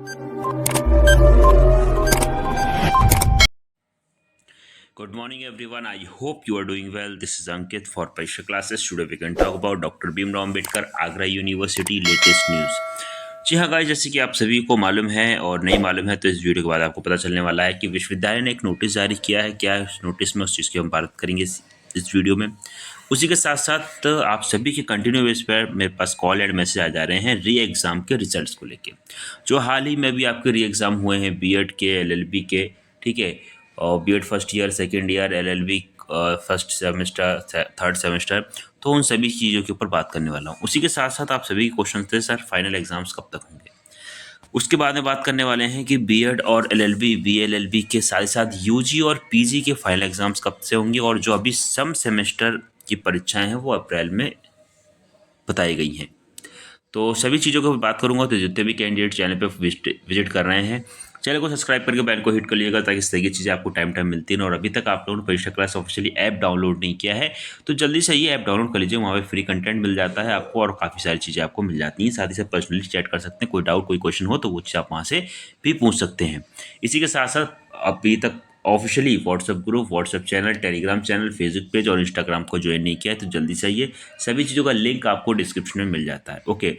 Good morning, everyone. I hope you are doing well. This is Ankit for Paisha classes. Today we can talk about doctor Bhimrao Ambedkar Agra university latest news. जी हाँ guys, जैसे कि आप सभी को मालूम है और नहीं मालूम है तो इस वीडियो के बाद आपको पता चलने वाला है कि विश्वविद्यालय ने एक नोटिस जारी किया है। क्या है उस नोटिस में, उस चीज़ की हम बात करेंगे इस वीडियो में। उसी के साथ साथ आप सभी के कंटिन्यू बेस पर मेरे पास कॉल एंड मैसेज आ जा रहे हैं री एग्ज़ाम के रिजल्ट्स को लेके, जो हाल ही में भी आपके री एग्ज़ाम हुए हैं बीएड के, एलएलबी के, ठीक है, और BEd first year, second year, LLB first semester, third semester, तो उन सभी चीज़ों के ऊपर बात करने वाला हूँ। उसी के साथ साथ आप सभी के क्वेश्चन थे सर फाइनल एग्जाम्स कब तक होंगे, उसके बाद में बात करने वाले हैं कि बीएड और एलएलबी, बीएलएलबी के साथ साथ यूजी और पीजी के फाइनल एग्जाम्स कब से होंगे, और जो अभी सम सेमेस्टर की परीक्षाएं हैं वो अप्रैल में बताई गई हैं। तो सभी चीज़ों की बात करूंगा। तो जितने भी कैंडिडेट चैनल पे विजिट कर रहे हैं, चैनल को सब्सक्राइब करके बेल को हिट कर लीजिएगा ताकि इस तरह की चीज़ें आपको टाइम टाइम मिलती हैं। और अभी तक आप लोगों ने परीक्षा क्लास ऑफिशियली ऐप डाउनलोड नहीं किया है तो जल्दी से ये ऐप डाउनलोड कर लीजिए। वहाँ पे फ्री कंटेंट मिल जाता है आपको और काफ़ी सारी चीज़ें आपको मिल जाती हैं। साथ ही साथ पर्सनली चैट कर सकते हैं, कोई डाउट कोई क्वेश्चन हो तो वो चीज़ आप वहाँ से भी पूछ सकते हैं। इसी के साथ साथ अभी तक officially WhatsApp group, WhatsApp channel, Telegram channel, Facebook page और इंस्टाग्राम को ज्वाइन नहीं किया है तो जल्दी से आइए। सभी चीज़ों का लिंक आपको डिस्क्रिप्शन में मिल जाता है। ओके,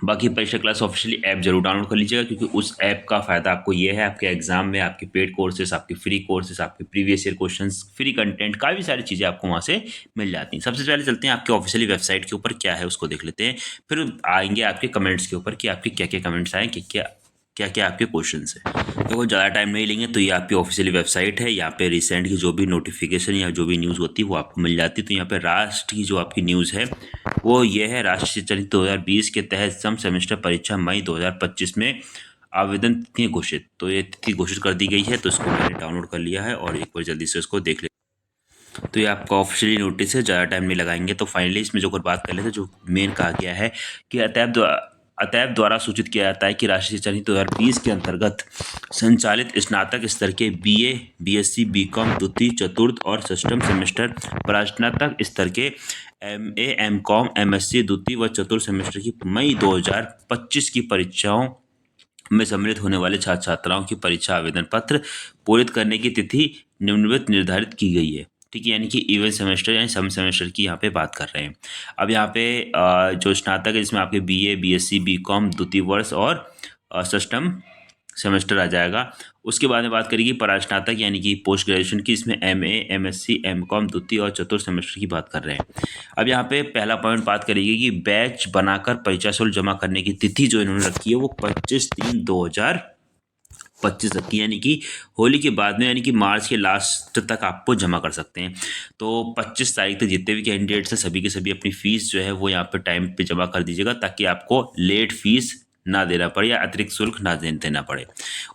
बाकी परीक्षा क्लास ऑफिशियली ऐप जरूर डाउनलोड कर लीजिएगा, क्योंकि उस ऐप का फ़ायदा आपको ये है, आपके एग्जाम में आपके पेड कोर्सेज, आपके फ्री कोर्सेज, आपके previous year questions, free content, काफ़ी सारी चीज़ें आपको वहाँ से मिल जाती हैं। सबसे पहले चलते हैं आपके ऑफिशियली वेबसाइट के ऊपर, क्या है उसको देख लेते हैं। फिर आएंगे आपके कमेंट्स के ऊपर कि आपके क्या क्या कमेंट्स आए, कि क्या क्या आपके क्वेश्चन है। तो ज़्यादा टाइम नहीं लेंगे, तो ये आपकी ऑफिशियली वेबसाइट है। यहाँ पे रिसेंट की जो भी नोटिफिकेशन या जो भी न्यूज़ होती है वो आपको मिल जाती है। तो यहाँ पे राष्ट्र की जो आपकी न्यूज़ है वो ये है, राष्ट्रीय शिक्षा नीति 2020 के तहत सम सेमेस्टर परीक्षा मई 2025 में आवेदन तिथि घोषित। तो ये तिथि घोषित कर दी गई है, तो इसको मैंने डाउनलोड कर लिया है और एक बार जल्दी से इसको देख ले। तो ये आपका ऑफिशियली नोटिस है, ज़्यादा टाइम नहीं लगाएंगे। तो फाइनली इसमें जो बात कर लेते हैं, जो मेन कहा गया है कि अतएव द्वारा सूचित किया जाता है कि राष्ट्रीय शिक्षा नीति 2020 के अंतर्गत संचालित स्नातक स्तर के बीए, बीएससी, बीकॉम द्वितीय, चतुर्थ और षष्ठम सेमेस्टर, प्रास्नातक स्तर के एमए, एमकॉम, एमएससी द्वितीय व चतुर्थ सेमेस्टर की मई 2025 की परीक्षाओं में सम्मिलित होने वाले छात्र छात्राओं की परीक्षा आवेदन पत्र पूरित करने की तिथि निम्नलिखित निर्धारित की गई है। ठीक है, यानी कि इवन सेमेस्टर यानी सम सेमेस्टर की यहाँ पे बात कर रहे हैं। अब यहाँ पे जो स्नातक है जिसमें आपके बीए, बीएससी, बीकॉम द्वितीय वर्ष और षष्ठम सेमेस्टर आ जाएगा। उसके बाद में बात करेगी परास्नातक यानी कि पोस्ट ग्रेजुएशन की, इसमें एमए, एमएससी, एमकॉम द्वितीय और चतुर्थ सेमेस्टर की बात कर रहे हैं। अब यहाँ पे पहला पॉइंट बात करेगी कि बैच बनाकर परीक्षा शुल्क जमा करने की तिथि जो इन्होंने रखी है वो 25/3/2025 तक की, यानी कि होली के बाद में, यानी कि मार्च के लास्ट तक आपको जमा कर सकते हैं। तो 25 तारीख तक जितने भी कैंडिडेट्स हैं सभी के सभी अपनी फीस जो है वो यहाँ पे टाइम पे जमा कर दीजिएगा, ताकि आपको लेट फीस ना देना पड़े या अतिरिक्त शुल्क ना देना पड़े।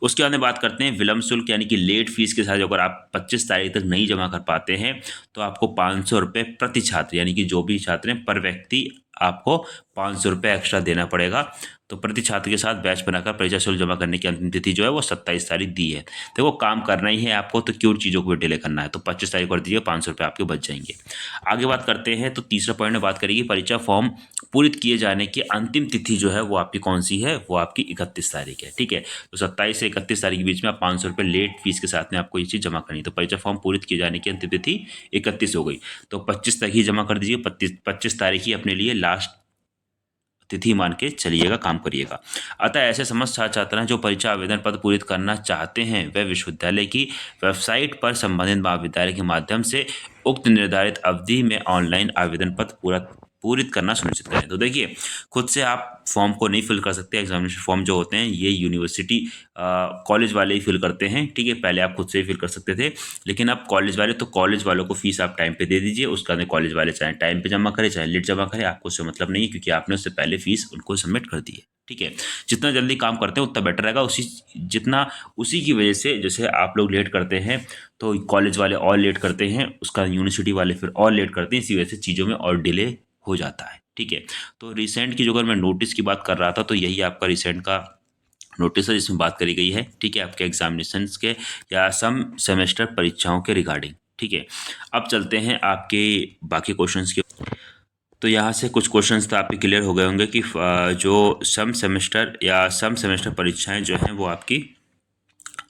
उसके बाद में बात करते हैं विलम्ब शुल्क, यानी कि लेट फीस के साथ अगर आप 25 तारीख तक नहीं जमा कर पाते हैं तो आपको 500 रुपये प्रति छात्र, यानी कि जो भी छात्र हैं पर व्यक्ति आपको 500 रुपये एक्स्ट्रा देना पड़ेगा। तो प्रति छात्र के साथ बैच बनाकर परीक्षा शुल्क जमा करने की अंतिम तिथि जो है वो 27 तारीख दी है। देखो काम करना ही है आपको, तो क्यों चीज़ों को डिले करना है। तो 25 तारीख कर दीजिए, 500 रुपये आपके बच जाएंगे। आगे बात करते हैं, तो तीसरा पॉइंट में बात करेगी परीक्षा फॉर्म पूरित किए जाने की अंतिम तिथि जो है वो आपकी कौन सी है, वो आपकी 31 तारीख है। ठीक है, तो 27 से 31 तारीख के बीच में आप 500 रुपये लेट फीस के साथ में आपको ये चीज़ जमा करनी है। तो परीक्षा फॉर्म पूरित किए जाने की अंतिम तिथि 31 हो गई, तो 25 तक ही जमा कर दीजिए। 25 तारीख ही अपने लिए लास्ट तिथि मान के चलिएगा, काम करिएगा। अतः ऐसे समस्त छात्र छात्राएं जो परीक्षा आवेदन पत्र पूरित करना चाहते हैं वह विश्वविद्यालय की वेबसाइट पर संबंधित महाविद्यालय के माध्यम से उक्त निर्धारित अवधि में ऑनलाइन आवेदन पत्र पूरित करना सुनिश्चित करें। तो देखिए, खुद से आप फॉर्म को नहीं फिल कर सकते। एग्जामिनेशन फॉर्म जो होते हैं ये यूनिवर्सिटी कॉलेज वाले ही फिल करते हैं। ठीक है, पहले आप खुद से ही फिल कर सकते थे, लेकिन अब कॉलेज वाले, तो कॉलेज वालों को फीस आप टाइम पे दे दीजिए। उसका बाद कॉलेज वाले चाहे टाइम पे जमा करें चाहे लेट जमा करें, आपको उससे मतलब नहीं है, क्योंकि आपने उससे पहले फीस उनको सबमिट कर दी है। ठीक है, जितना जल्दी काम करते हैं उतना बेटर रहेगा। उसी की वजह से जैसे आप लोग लेट करते हैं तो कॉलेज वाले और लेट करते हैं, उसका यूनिवर्सिटी वाले फिर और लेट करते हैं, इसी वजह से चीज़ों में और डिले हो जाता है। ठीक है, तो रिसेंट की जो अगर मैं नोटिस की बात कर रहा था तो यही आपका रिसेंट का नोटिस है जिसमें बात करी गई है। ठीक है, आपके एग्जामिनेशंस के या सम सेमेस्टर परीक्षाओं के रिगार्डिंग। ठीक है, अब चलते हैं आपके बाकी क्वेश्चंस के। तो यहाँ से कुछ क्वेश्चंस तो आपके क्लियर हो गए होंगे कि जो सम सेमेस्टर परीक्षाएं जो हैं वो आपकी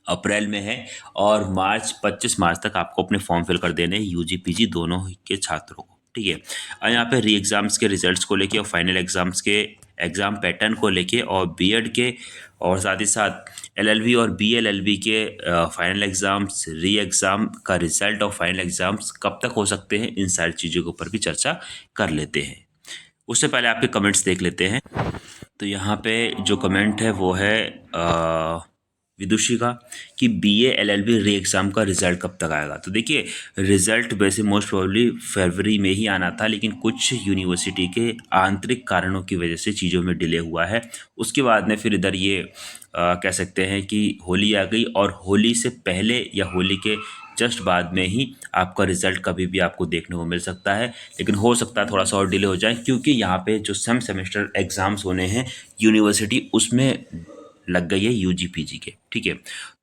अप्रैल में है और 25 मार्च तक आपको अपने फॉर्म फिल कर देने हैं यूजी पीजी दोनों के छात्रों को, ठीक है। और यहाँ पे री एग्ज़ाम्स के रिजल्ट्स को लेके और फाइनल एग्ज़ाम्स के एग्ज़ाम पैटर्न को लेके और बीएड के और साथ ही साथ एलएलबी और बीएलएलबी के फाइनल एग्ज़ाम्स, री एग्ज़ाम का रिजल्ट और फाइनल एग्ज़ाम्स कब तक हो सकते हैं, इन सारी चीज़ों के ऊपर भी चर्चा कर लेते हैं। उससे पहले आपके कमेंट्स देख लेते हैं। तो यहाँ पे जो कमेंट है वो है विदुषी का कि बीए एलएलबी री एग्ज़ाम का रिज़ल्ट कब तक आएगा। तो देखिए, रिज़ल्ट वैसे मोस्ट प्रोबेबली फरवरी में ही आना था, लेकिन कुछ यूनिवर्सिटी के आंतरिक कारणों की वजह से चीज़ों में डिले हुआ है। उसके बाद में फिर इधर ये कह सकते हैं कि होली आ गई और होली से पहले या होली के जस्ट बाद में ही आपका रिज़ल्ट कभी भी आपको देखने को मिल सकता है, लेकिन हो सकता है थोड़ा सा और डिले हो जाए, क्योंकि यहाँ पे जो सम सेमेस्टर एग्ज़ाम्स होने हैं यूनिवर्सिटी उसमें लग गई है यूजी पीजी के, ठीक है।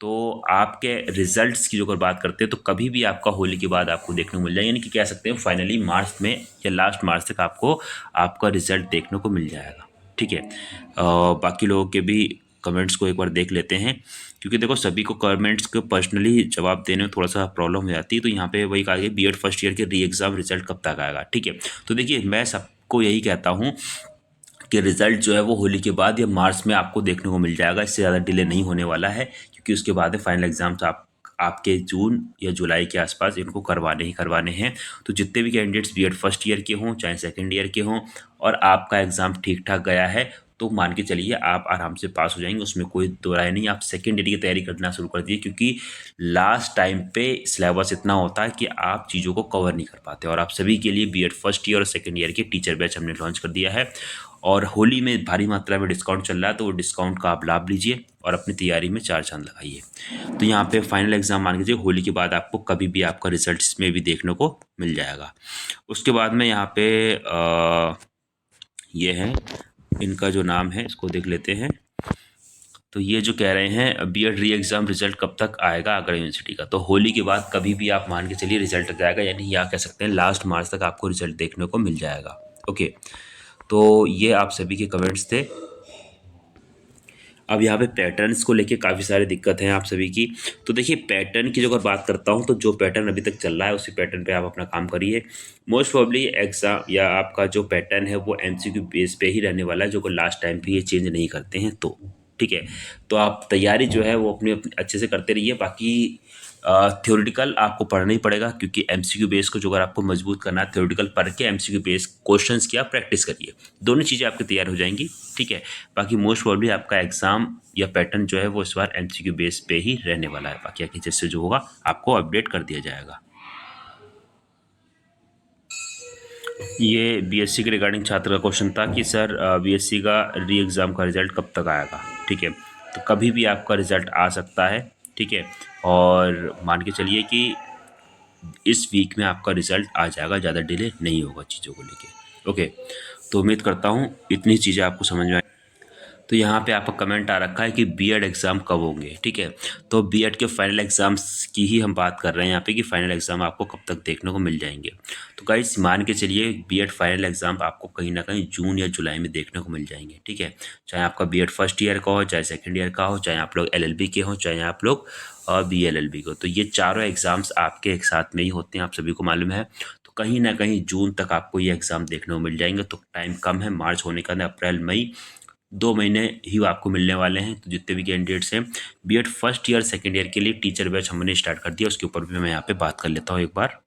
तो आपके रिजल्ट्स की जो अगर बात करते हैं तो कभी भी आपका होली के बाद आपको देखने को मिल जाएगा, यानी कि कह सकते हैं फाइनली मार्च में या लास्ट मार्च तक आपको आपका रिजल्ट देखने को मिल जाएगा, ठीक है। बाकी लोगों के भी कमेंट्स को एक बार देख लेते हैं, क्योंकि देखो सभी को कमेंट्स को पर्सनली जवाब देने में थोड़ा सा प्रॉब्लम हो जाती है। तो यहाँ पे वही कहा गया बीएड फर्स्ट ईयर के री एग्ज़ाम रिजल्ट कब तक आएगा, ठीक है। तो देखिए, मैं सबको यही कहता हूँ कि रिज़ल्ट जो है वो होली के बाद या मार्च में आपको देखने को मिल जाएगा, इससे ज़्यादा डिले नहीं होने वाला है, क्योंकि उसके बाद फाइनल एग्ज़ाम्स आपके जून या जुलाई के आसपास इनको करवाने ही करवाने हैं। तो जितने भी कैंडिडेट्स बीएड फर्स्ट ईयर के हों चाहे सेकंड ईयर के हों और आपका एग्ज़ाम ठीक ठाक गया है, तो मान के चलिए आप आराम से पास हो जाएंगे, उसमें कोई दो राय नहीं। आप सेकेंड ईयर की तैयारी करना शुरू कर दिए, क्योंकि लास्ट टाइम पे सिलेबस इतना होता है कि आप चीज़ों को कवर नहीं कर पाते। और आप सभी के लिए बीएड फर्स्ट ईयर और सेकेंड ईयर के टीचर बैच हमने लॉन्च कर दिया है और होली में भारी मात्रा में डिस्काउंट चल रहा है, तो वो डिस्काउंट का आप लाभ लीजिए और अपनी तैयारी में चार चांद लगाइए। तो यहाँ पे फाइनल एग्ज़ाम मान लीजिए होली के बाद आपको कभी भी आपका रिजल्ट में भी देखने को मिल जाएगा। उसके बाद में यहाँ पे ये है, इनका जो नाम है इसको देख लेते हैं। तो ये जो कह रहे हैं बीएड री एग्ज़ाम रिजल्ट कब तक आएगा आगरा यूनिवर्सिटी का, तो होली के बाद कभी भी आप मान के चलिए रिजल्ट जाएगा, यानी या कह सकते हैं लास्ट मार्च तक आपको रिजल्ट देखने को मिल जाएगा। ओके, तो ये आप सभी के कमेंट्स थे। अब यहाँ पे पैटर्न्स को लेके काफ़ी सारी दिक्कत हैं आप सभी की। तो देखिए, पैटर्न की जो अगर बात करता हूँ तो जो पैटर्न अभी तक चल रहा है उसी पैटर्न पे आप अपना काम करिए। मोस्ट प्रोबेबली एग्ज़ाम या आपका जो पैटर्न है वो एमसीक्यू बेस पे ही रहने वाला है, जो को लास्ट टाइम पे ये चेंज नहीं करते हैं, तो ठीक है। तो आप तैयारी जो है वो अपनी अच्छे से करते रहिए। बाकी थ्योरेटिकल आपको पढ़ना ही पड़ेगा, क्योंकि एमसीक्यू बेस को जो अगर आपको मजबूत करना है, थ्योरेटिकल पढ़ के एमसीक्यू बेस क्वेश्चंस की आप प्रैक्टिस करिए, दोनों चीज़ें आपकी तैयार हो जाएंगी, ठीक है। बाकी मोस्ट प्रोबेबली आपका एग्जाम या पैटर्न जो है वो इस बार एमसीक्यू बेस पे ही रहने वाला है। बाकी आगे जैसे जो होगा आपको अपडेट कर दिया जाएगा। ये बीएससी के रिगार्डिंग छात्र का क्वेश्चन था कि सर बीएससी का री एग्ज़ाम का रिजल्ट कब तक आएगा, ठीक है। तो कभी भी आपका रिजल्ट आ सकता है, ठीक है। और मान के चलिए कि इस वीक में आपका रिजल्ट आ जाएगा, ज़्यादा डिले नहीं होगा चीज़ों को लेके। ओके, तो उम्मीद करता हूँ इतनी चीज़ें आपको समझ में। तो यहाँ पे आपका कमेंट आ रखा है कि बीएड एग्ज़ाम कब होंगे, ठीक है। तो बीएड के फाइनल एग्ज़ाम्स की ही हम बात कर रहे हैं यहाँ पे कि फाइनल एग्ज़ाम आपको कब तक देखने को मिल जाएंगे। तो गाइस मान के चलिए बीएड फाइनल एग्ज़ाम आपको कहीं ना कहीं जून या जुलाई में देखने को मिल जाएंगे, ठीक है। चाहे आपका बीएड फर्स्ट ईयर का हो, चाहे सेकेंड ईयर का हो, चाहे आप लोग एलएलबी के हो, चाहे आप लोग बीएलएलबी को, तो ये चारों एग्ज़ाम्स आपके एक साथ में ही होते हैं, आप सभी को मालूम है। तो कहीं ना कहीं जून तक आपको ये एग्ज़ाम देखने को मिल जाएंगे। तो टाइम कम है, मार्च होने का, अप्रैल मई 2 महीने ही आपको मिलने वाले हैं। तो जितने भी कैंडिडेट्स हैं BEd first year second year के लिए टीचर बैच हमने स्टार्ट कर दिया, उसके ऊपर भी मैं यहाँ पे बात कर लेता हूँ एक बार।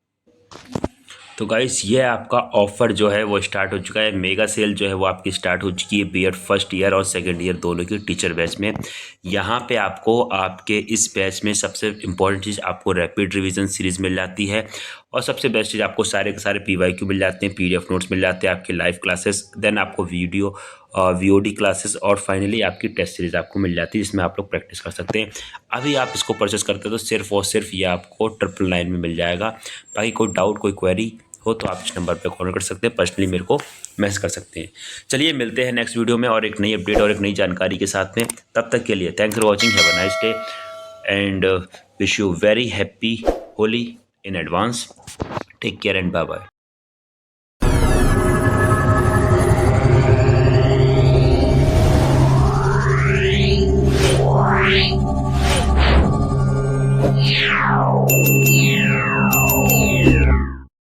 तो गाइस, ये आपका ऑफ़र जो है वो स्टार्ट हो चुका है, मेगा सेल जो है वो आपकी स्टार्ट हो चुकी है बीएड फर्स्ट ईयर और सेकंड ईयर दोनों की टीचर बैच में। यहाँ पे आपको आपके इस बैच में सबसे इम्पॉर्टेंट चीज़ आपको रैपिड रिवीजन सीरीज़ मिल जाती है, और सबसे बेस्ट चीज़ आपको सारे के सारे पीवाईक्यू मिल जाते हैं, पीडीएफ नोट्स मिल जाते हैं, आपके लाइव क्लासेस, देन आपको वीडियो वीओडी क्लासेस, और फाइनली आपकी टेस्ट सीरीज़ आपको मिल जाती है, जिसमें आप लोग प्रैक्टिस कर सकते हैं। अभी आप इसको परचेस करते हो तो सिर्फ और सिर्फ ये आपको 999 में मिल जाएगा। बाकी कोई डाउट कोई क्वेरी हो तो आप इस नंबर पे कॉल कर सकते हैं, पर्सनली मेरे को मैसेज कर सकते हैं। चलिए मिलते हैं नेक्स्ट वीडियो में और एक नई अपडेट और एक नई जानकारी के साथ में। तब तक के लिए thanks for watching, have a nice day and wish you very happy Holi in advance. Take care and bye bye.